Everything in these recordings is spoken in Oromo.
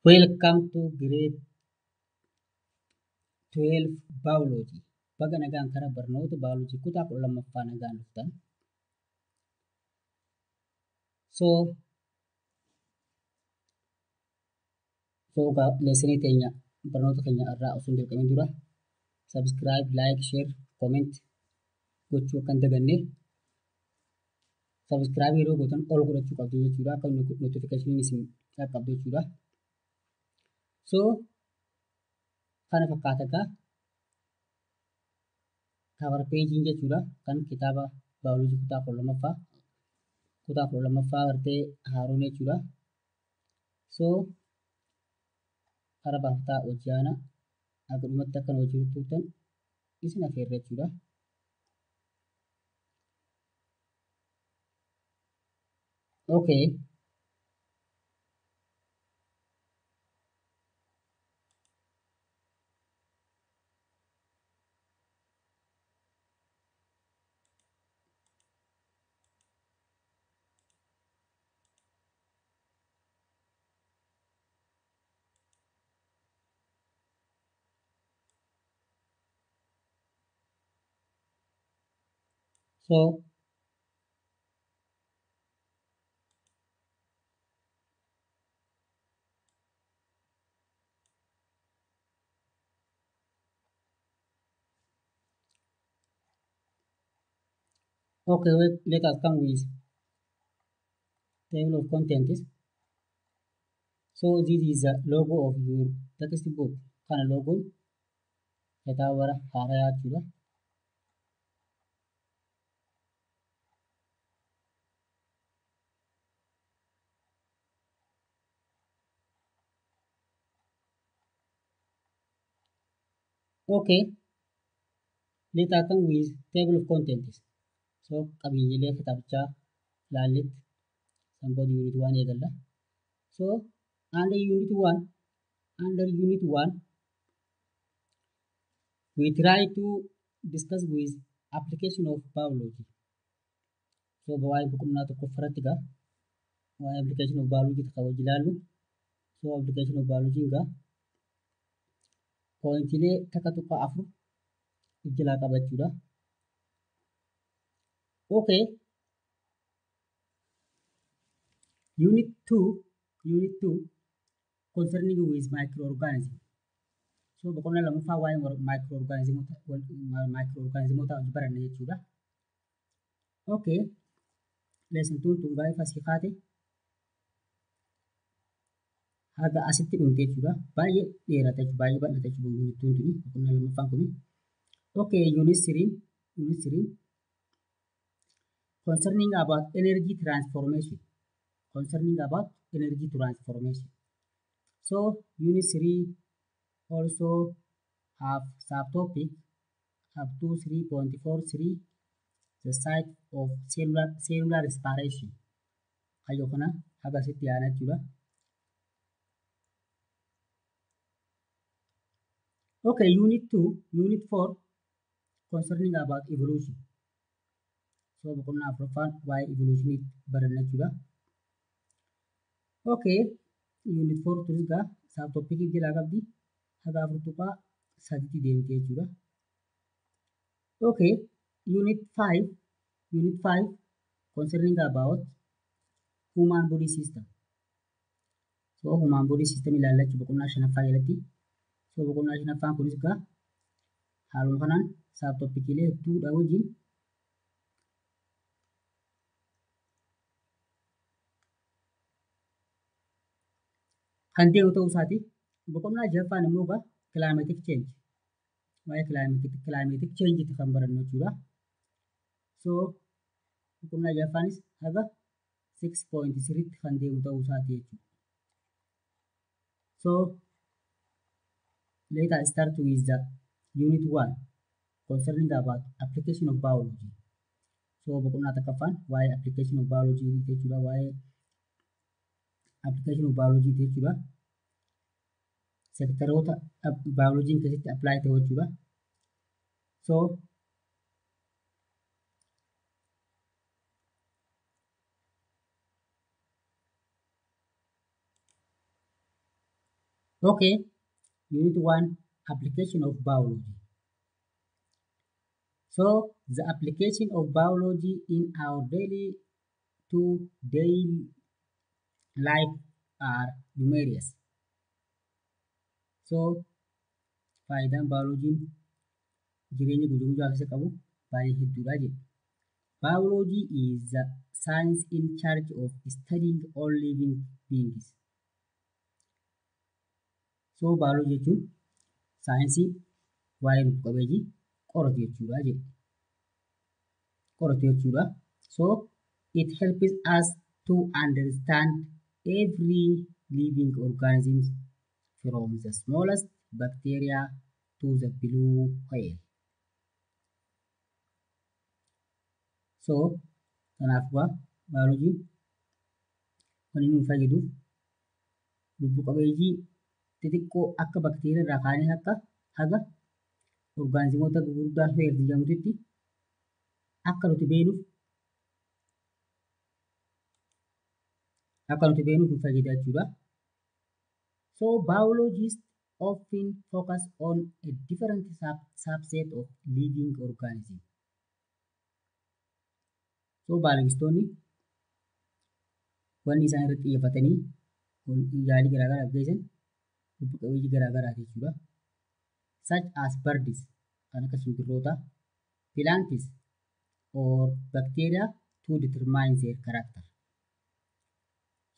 Welcome to grade 12 biology. Baga nagaan karaa barnoota biology kutaa 12ffaa nagaan dhuftan. Leesonii teenya barnoota keenya irraa osoo hin jalqabin dura subscribe, like, share, comment gochuu akka hin daganne. Subscribe yeroo gootan ol godhachuu qabdu jechuudha. Akka notification isin qaqqabdu jechuudha. Kana fakkaata cover page jechuudha. Kan kitaaba biology kutaa 12ffaa gartee haaroon jechuudha. Karaa baaftaa hojjaana akkasumatti akkan hojii turtan isin affeerra jechuudha. Okay. Okay, let us come with table of contents. So this is the logo of your textbook. Kana logo kitaaba haaraa jechuudha. Okay, let us come with table of contents. So qabiyyiilee kitaabichaa laalletti sanboodi unit 1 eegalla. So under unit 1 we try to discuss with application of biology. So waa'ee boqonnaa tokko irratti waa'ee application of biology takka wajji ilaallu. So application of biology pointilee takka tokko 4 ijjilaa qabachuudha. Okay. Unit 2 concerning with microorganism. So boqonnaa lammaffaa waa'ee microorganismota wajji baranna jechuudha. Okay. Lesson 2 tun baay'ee fasiikaate haga asitti dhumte jechuudha. Baay'ee dheerata jechuudha. Baay'ee bal'ata jechuudha. Unit 2 tuni boqonnaa lammaffaan kuni. Okay, unit 3 concerning about energy transformation. So unit 3 also have subtopic have 3.43 the site of cellular respiration. Hayo kana haga asitti yaana jechuudha. Okay, unit 4 concerning about evolution. So boqonnaa afuraffaan waa'ee evolution baranna jechuudha. Okay, unit 4 tunis subtopic jalaa qabdi haga 4.3 deemte jechuudha. Okay, unit 5 concerning about human body system. So human body system ilaalla jechuudha boqonnaa 5ffaa jalatti. So boqonnaa 5ffaan kunis haaluma kanaan subtopikiilee hedduudha wajjin kan deemu ta'uu isaati. Boqonnaa 6ffaan immoo climatic change. Waa'ee climatic change itti kan barannu jechuudha. So boqonnaa 6ffaanis haga 6.3 kan deemu ta'uu isaati jechuudha. So let us start with the unit 1 concerning about application of biology. So boqonnaa tokkoffaan waa'ee application of biology jechuudha. Waa'ee application of biology jechuudha. Sektaroota biology keessatti apply ta'u jechuudha. So Okay, Unit 1 Application of Biology. So, the application of biology in our daily life are numerous. So, faayidaan baayoloojiin jireenya guyyaa guyyaa keessa qabu baay'ee hedduudha jedha. Biology is the science in charge of studying all living beings. So, biology jechuun saayinsii waa'ee lubbu qabeeyyii qoratu jechuudha jedha. Qoratu jechuudha. So, it helps us to understand every living organisms from the smallest bacteria to the blue whale. So, kanaaf baayoloojiin kan inni nu fayyaduuf lubbu qabeeyyii xixiqqoo akka bakteeriyaa irraa kaanee haga orgaanizimoota gurguddaa jedhamutitti akka nuti beenuuf nu fayyada jechuudha. So, biologists often focus on a different subset of living organisms. So, baayolojistoonni wanni isaan irratti xiyyeeffatanii yaalii garaagaraa geessan lubbu qabeeyyii garaagaraati jechuudha. Such as birds kan akka simbirroota, plants or bacteria to determine their character.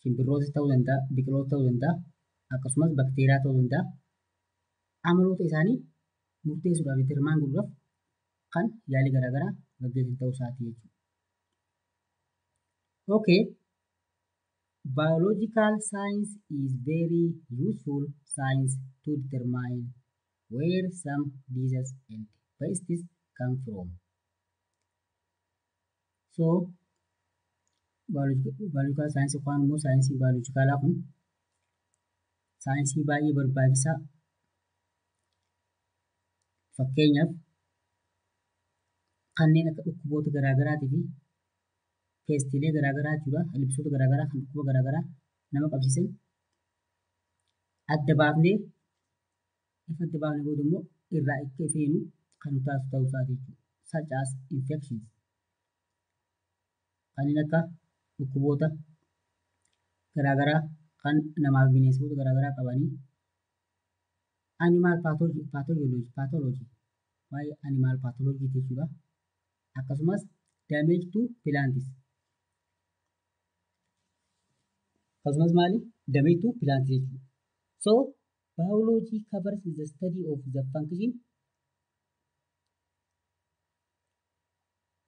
Simbirroota ta'uu danda'a, biqiloota ta'uu danda'a, akkasumas bakteeriyaa ta'uu danda'a. Amaloota isaanii murteessuudhaaf determine godhuudhaaf kan yaalii garaagaraa gaggeessan ta'uu isaati jechuudha. Okay. Biological science is very useful science to determine where some diseases and pests come from. So, biological science yookaan immoo saayinsii biolojikaalaa kun saayinsii baay'ee barbaachisaa. Fakkeenyaaf kanneen akka dhukkuboota garaagaraatii fi peestilee garaagaraa jechuudha. Ilbiisota garaagaraa kan dhukkuba garaagaraa nama qabsiisan adda baafnee booda immoo irraa akka ifeenu kan nu taasisu ta'uu isaati jechuudha. Such as infections kanneen akka dhukkuboota garaagaraa kan namaaf bineensota garaagaraa qabanii animal pathology waa'ee animal pathology jechuudha. Akkasumas damage to plants. Akkasumas damage to plants jechuudha. So, biology covers the study of the function.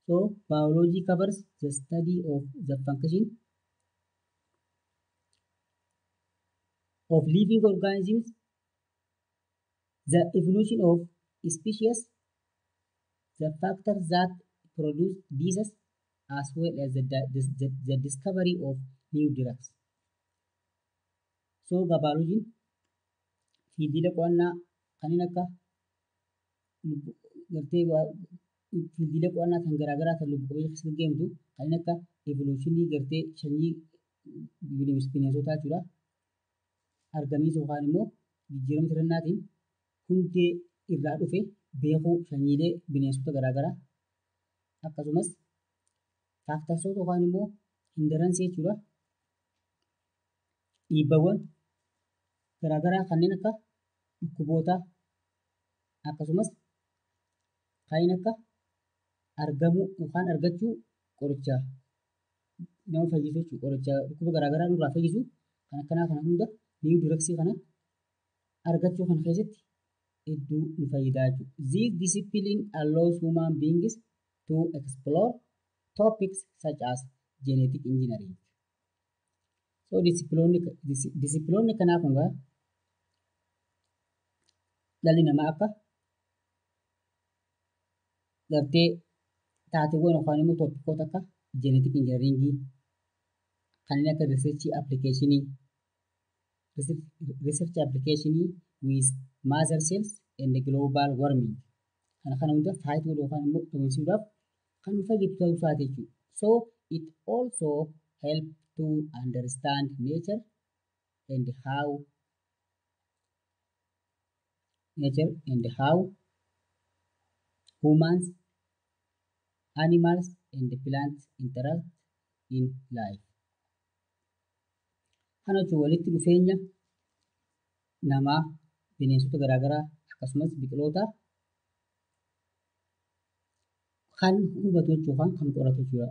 So, biology covers the study of the function of living organisms, the evolution of species, the factors that produce diseases, as well as the discovery of new drugs. So, biology fiildiilee qo'annaa kanneen akka fiildiilee qo'annaa kan garaagaraa kan lubbu qabeeyyii keessa gaggeeffamtu kanneen akka evolutionii sanyii bineensotaa jechuudha. Argamiisa yookaan immoo jijjiirama sirnaatiin hundee irraa dhufe beekuu sanyiilee bineensota garaagaraa akkasumas faaktarsoota yookaan immoo hindaransii jechuudha. Dhiibbawwan garaagaraa kanneen akka dhukkuboota akkasumas kanneen akka argamuu yookaan argachuu qoricha nama fayyisu jechuudha. Qoricha dhukkuba garaagaraa nurraa fayyisu kan akkanaa kana hunda new drugs kana argachuu kana keessatti hedduu nu fayyadaa jechuudha. This discipline allows human beings to explore topics such as genetic engineering. So, disciplinoonni kanaa kun dhalli namaa akka taateewwan yookaan immoo toopikoota akka genetic engineering kanneen akka research application with mother cells and global warming kana hunda faayidaa godhu yookaan immoo kunuunsuudhaaf kan nu fayyadu ta'uu isaati jechuudha. So, it also help to understand nature and how nature and how humans, animals, and plants interact in life. Kana jechuun walitti dhufeenya namaa, bineensota garaagaraa akkasumas biqiloota kan hubatu jechuudha kan qoratu jechuudha.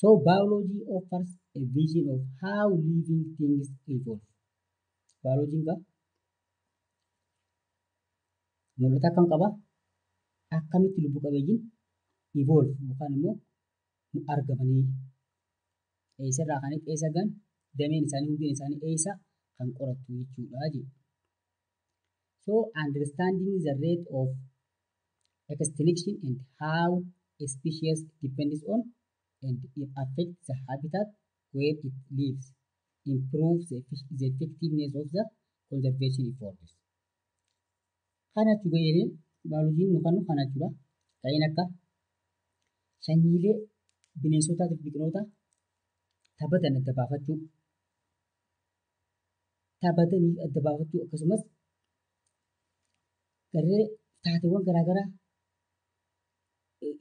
So biology offers a vision of how living things evolve. Biology ka mul'ata kan qaba akkamitti lubbu qabeeyyiin evolve yookaan immoo argamanii eessarraa kan eessa gan dameen isaanii hundeen isaanii eessa kan qoratu jechuudha jedhu. So understanding the rate of extinction and how a species depends on and it affects the habitat where it lives improves the effectiveness of the conservation efforts. Kana jechuun bioloojii nu kan kana jechuudha. Ta'in akka sanyiilee bineensotaa fi biqiloota taphatanii adda baafachuu akkasumas garee taateewwan garaagaraa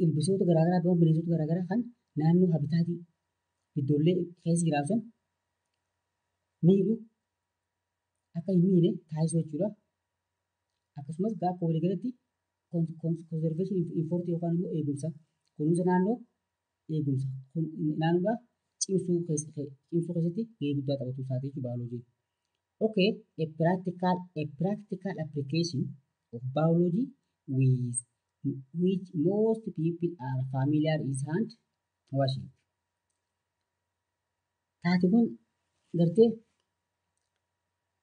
ilbiisota garaagaraa fi bineensota garaagaraa kan naannoo habitaatii iddoolee keessa jiraatan miidhuu akka hin miine taasisuu jechuudha. Akkasumas gaafa walii galatti conservation effort yookaan immoo eegumsa kunuunsa naannoo eegumsa naannoodhaa cimsuu keessatti gahee guddaa taphatu isaati jechuudha biology. Okay, a practical application of biology with which most people are familiar is hand washing. Taateewwan gartee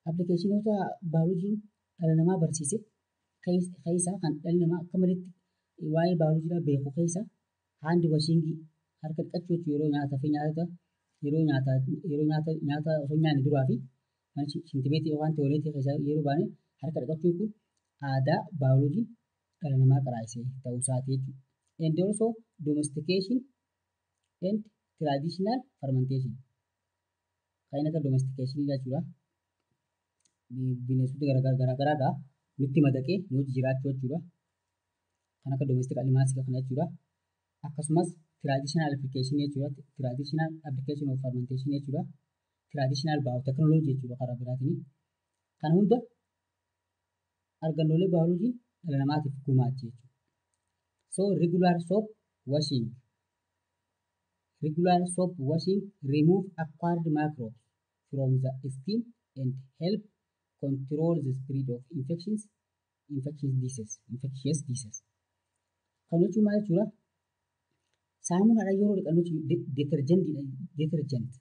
appilikeeshinoota bioloojiin dhala namaa barsiise keessaa kan dhalli namaa akka malitti waa'ee bioloojiidhaa beeku keessaa hand washing harka dhiqachuu yeroo nyaataa fi nyaata osoo nyaanne duraa fi shintimeetii yookaan tooleetii keessaa yeroo baane harka dhiqachuun kun aadaa bioloojiin dhala namaa qaraasee ta'uu isaati jechuudha. And also domestication and traditional fermentation. Kan akka domestication jechuudha. Bineensota garaagaraa nutti madaqee nuti jiraachuu jechuudha. Kan akka domestic animals kana jechuudha. Akkasumas traditional application jechuudha. Traditional application of fermentation jechuudha. Traditional biotechnology jechuudha karaa biraatiin. Kan hunda argannoolee bioloojiin dhala namaatiif gumaache jechuudha. So regular soap washing remove acquired microbes from the skin and help control the spread of infectious diseases. Kan jechuun maal jechuudha? Saamunaadhaan yeroo dhiqannu detergent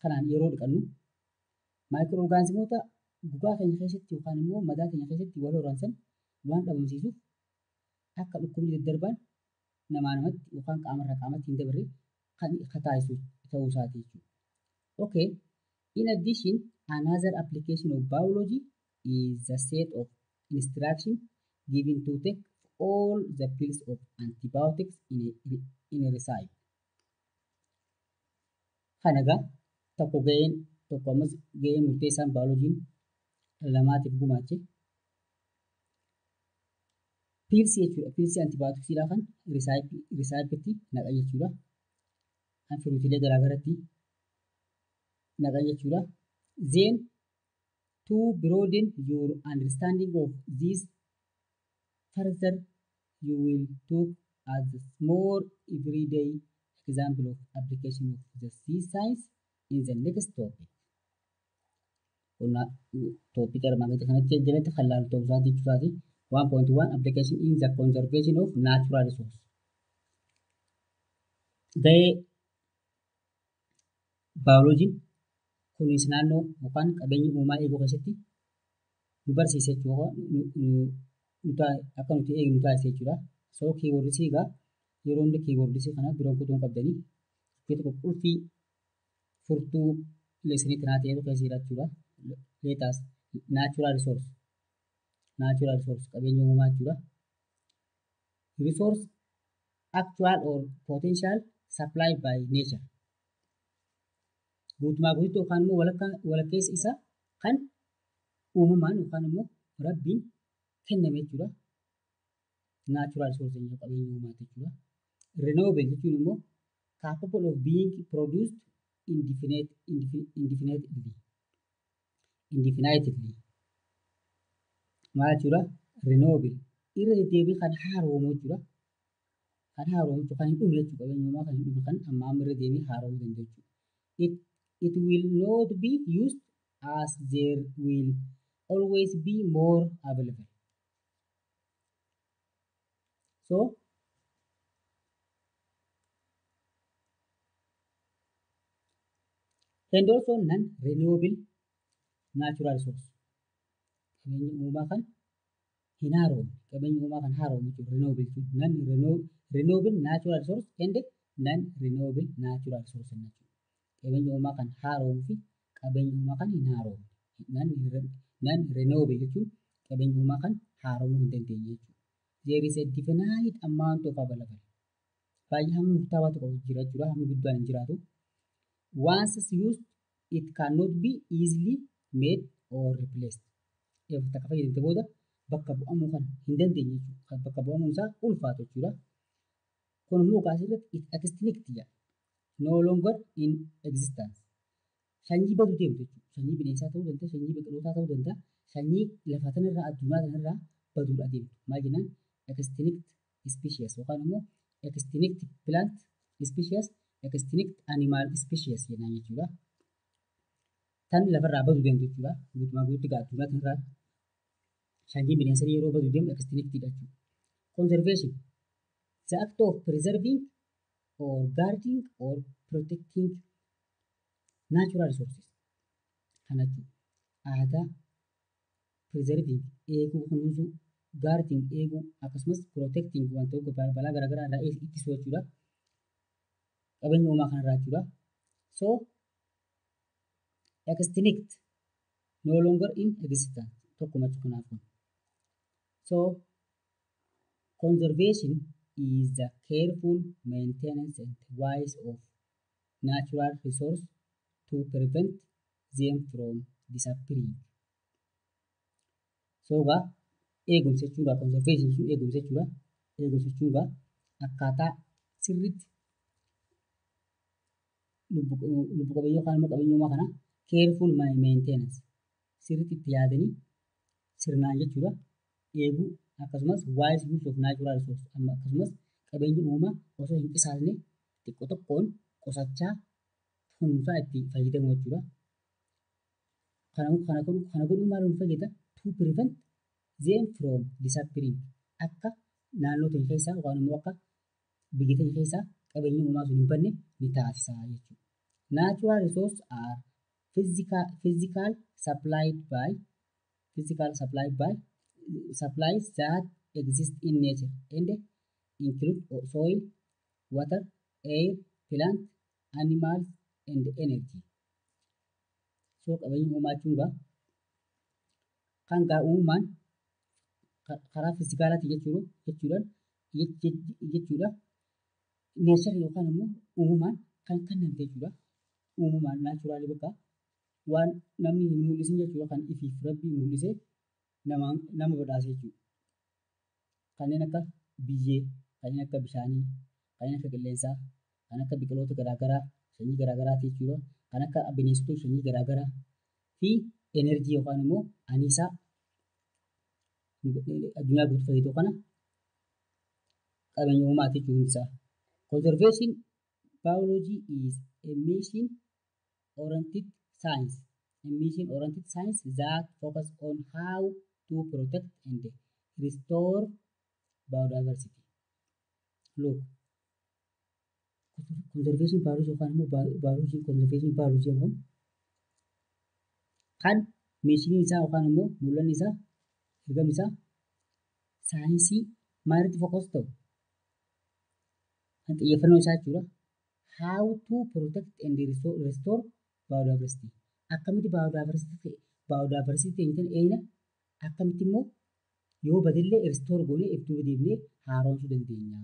kanaan yeroo dhiqannu maayikirooorgaanizimoota gogaa keenya keessatti yookaan immoo madaa keenya keessatti wal horansan waan dhabamsiisuuf akka dhukkubni daddarbaan namaa namatti yookaan qaamarraa qaamatti hin dabarre kan taasisu ta'uu isaati jechuudha. Okay, in addition, another application of biology is the set of instructions given to take all the pills of antibiotics in a recipe. Kana egaa tokko ammas gahee murteessaan bioloojiin dhala namaatiif gumaache piilsii jechuudha. Piilsii antibiyootiksiidhaa kan risaayipiitti naqan jechuudha. Kan firuutiilee garaagaratti naqan jechuudha. Then to broaden your understanding of this further, you will talk as a small everyday example of application of the science in the next topic. Qonna topic armaan kanatti jalatti kan laaltu ta'uu isaati jechuudha. 1.1 application in the conservation of natural resource. Gahee bioloojiin kunuunsa naannoo yookaan qabeenya uumamaa eeguu keessatti nu barsiisa jechuudha. Akka nuti eegnu taasisa jechuudha. So kiiboordisii egaa yeroo hundi kiiboordisii kana biroon kutuun qabdanii iddoo tokko qulfii furtuu leesanii tanaa ta'ee keessa jirachuudha. Leetaas natural resource qabeenya uumamaa jechuudha. Resource actual or potential supplied by nature. guutumaa guutuu yookaan immoo walakkeessa isaa kan uumamaan yookaan immoo rabbiin kenname jechuudha. Natural resource jechuu qabeenya uumaati jechuudha. Renewable jechuun immoo capable of being produced indefinitely. Maal jechuudha? Renewable irra deddeebiin kan haaromuu jechuudha. Kan haaromuu jechuudha kan hin dhumne jechuudha. Qabeenya uumamaa kan hin dhumne kan amma irra deebiin haaromuu danda'u jechuudha. It will not be used as there will always be more available. So and also non-renewable natural resource. Qabeenya uumamaa kan hin haaromne, qabeenya uumamaa kan haaromne jechuudha. Renewable jechuudha. Non-renewable natural resource and non-renewable natural resource jechuudha. Qabeenya uumamaa kan haaromuu fi qabeenya uumamaa kan hin haaromne. Non-renewable jechuun qabeenya uumamaa kan haaromuu hin dandeenye jechuudha. There is a definite amount of available. Baay'ee hamma murtaawaa tokko jira jechuudha. Hamma guddaan hin jiraatu. Once used, it cannot be easily made or replaced. Eeguutu akka fayyadamte booda bakka bu'amuu kan hin dandeenye jechuudha. Bakka bu'amuun isaa ulfaatu jechuudha. Kun immoo asirratti extinct jedha. No longer in existence. Sanyii baduu deemtu jechuudha. Sanyii bineensaa ta'uu danda'a, sanyii biqilootaa ta'uu danda'a, sanyii lafa kanarraa addunyaa kanarraa baduudha deemtu. Maal jennaan? Extinct species yookaan immoo extinct plant species, extinct animal species jennaan jechuudha. Tan lafarraa baduu deemtu jechuudha. Guutumaa guutuutti addunyaa kanarraa sanyii bineensaa yeroo baduu deemu extinct jedha jechuudha. Conservation. The act of preserving or guarding or protecting natural resources. Kana jechuudha. Aadaa preserving eeguu kunuunsuu, guarding eeguu akkasumas protecting wantoota balaa garaagaraa irraa ittisuu jechuudha. Qabeenya uumamaa kanarraa jechuudha. So extinct no longer in existence tokkuma jechuudha kanaaf kun. So conservation is the careful maintenance and wise of natural resource to prevent them from disappearing. So eegumsa jechuudha. Conservation jechuun eegumsa jechuudha. Eegumsa jechuudha akkaataa sirriitti lubbu qabeeyyii yookaan immoo qabeenya uumamaa kana careful maintenance sirriitti itti yaadanii sirnaan jechuudha. Eeguu akkasumas wise use of natural resource akkasumas qabeenya uumamaa osoo hin qisaasne xiqqoo tokkoon qusachaa kunuunsaa itti fayyadamu jechuudha. Kana godhuun maal nu fayyada? To prevent them from disappearing. Akka naannoo keenya keessaa yookaan immoo akka biyya keenya keessaa qabeenya uumamaa sun hin banne ni taasisa jechuudha. Natural resources are physical supplied by supplies that exist in nature and include soil, water, air, plant, animals, and energy. So qabeenya uumamaa jechuudha. Kan uumamaan karaa fiizikaalaatiin jechuudha. Neechar yookaan immoo uumamaan kan kennamte jechuudha. Uumamaan naachuraalii bakka waan namni hin mul'isin jechuudha. Kan ifiif rabbii mul'isee nama badhaase jechuudha. Kanneen akka biyyee, kanneen akka bishaanii, kanneen akka qilleensaa, kan akka biqiloota garaagaraa, sanyii garaagaraati jechuudha. Kan akka bineensota sanyii garaagaraa fi enerjii yookaan immoo anniisaa addunyaa guutuu fayyadu kana qabeenya uumaati jechuun isaa. Conservation biology is a mission-oriented science. A mission-oriented science that focuses on how to protect and restore biodiversity. Look, conservation biology yookaan immoo conservation biology kun kan mishinii isaa yookaan immoo mul'anni isaa ergamni isaa saayinsii maalitti fokus ta'u? Kan xiyyeeffannoo isaa jechuudha. How to protect and restore biodiversity. Akkamitti biodiversity ta'e akkamitti immoo yoo badillee restore goonee iddoo deebinee haaromsuu dandeenya.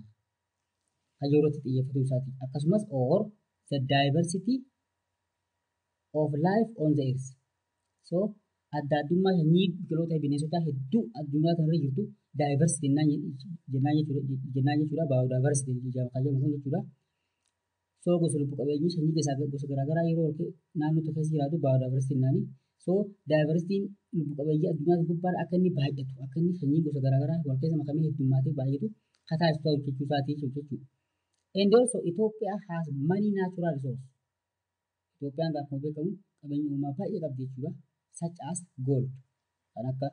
Kan yeroo itti xiyyeeffatu isaati. Akkasumas or the diversity of life on the earth. So adda addummaa sanyii biqiloota bineensotaa hedduu addunyaa kanarra jirtu diversity jennaan jechuudha. Biodiversity kan jedhamu kun jechuudha. So gosa lubbu qabeeyyii sanyii keessaa gosa garaagaraa yeroo naannoo tokko keessa jiraatu biodiversity jennaani. So diversityin lubbu qabeeyyii addunyaa gubbaa akka inni baay'atu akka inni sanyii gosa garaagaraa wal keessa makamee heddummaatee baay'atu taasisu jechuu isaatii jechuudha. And also Ethiopia has many natural resources. Itoophiyaan akkuma beekamu qabeenya uumamaa baay'ee qabdi jechuudha. Such as gold kan akka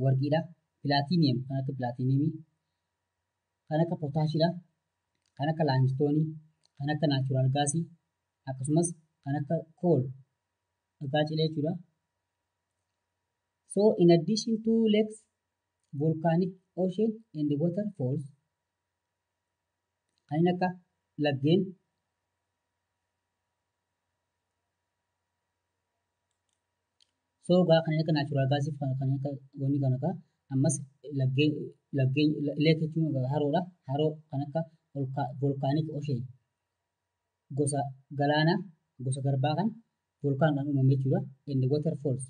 warqiidha, platinum kan akka platinumii, kan akka potaashiidha, kan akka limestone, kan akka natural gaasii, akkasumas kan akka coal dhagaa cilee jechuudha. So in addition to lakes, volcanic ocean and waterfalls, kan akka laggeen so kan akka natural gaasii kan akka wanni kan akka ammas laggeen lake jechuun haroodha. Haroo kan akka volcanic ocean gosa galaana gosa garbaa kan volkaan kan uumame jechuudha. And waterfalls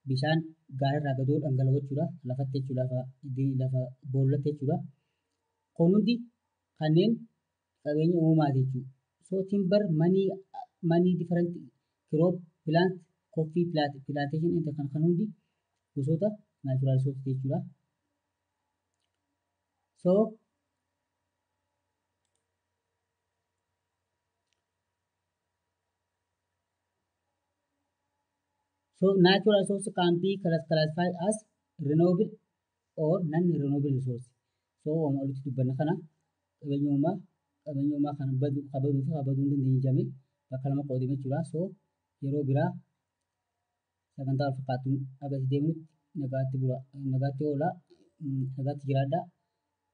bishaan gaararraa gadoo dhangala'u jechuudha. Lafatti jechuudha lafa boollatti jechuudha. Kun hundi kanneen qabeenya uumamaa jechuudha. So timber many different crop plant coffee plantation kan hundi gosoota natural resources jechuudha. So natural resources can be classified as renewable or non-renewable resources. So walitti dubbanna kana qabeenya uumamaa kan baduu fi baduu hin dandeenye jedhamee bakka lama qoodame jechuudha. So yeroo biraa sagantaa wal fakkaatuun agarsiis deemnutti nagaatti oolaa nagaatti jiraadhaa.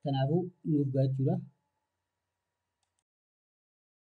Kanaafuu nuuf ga'a jechuudha.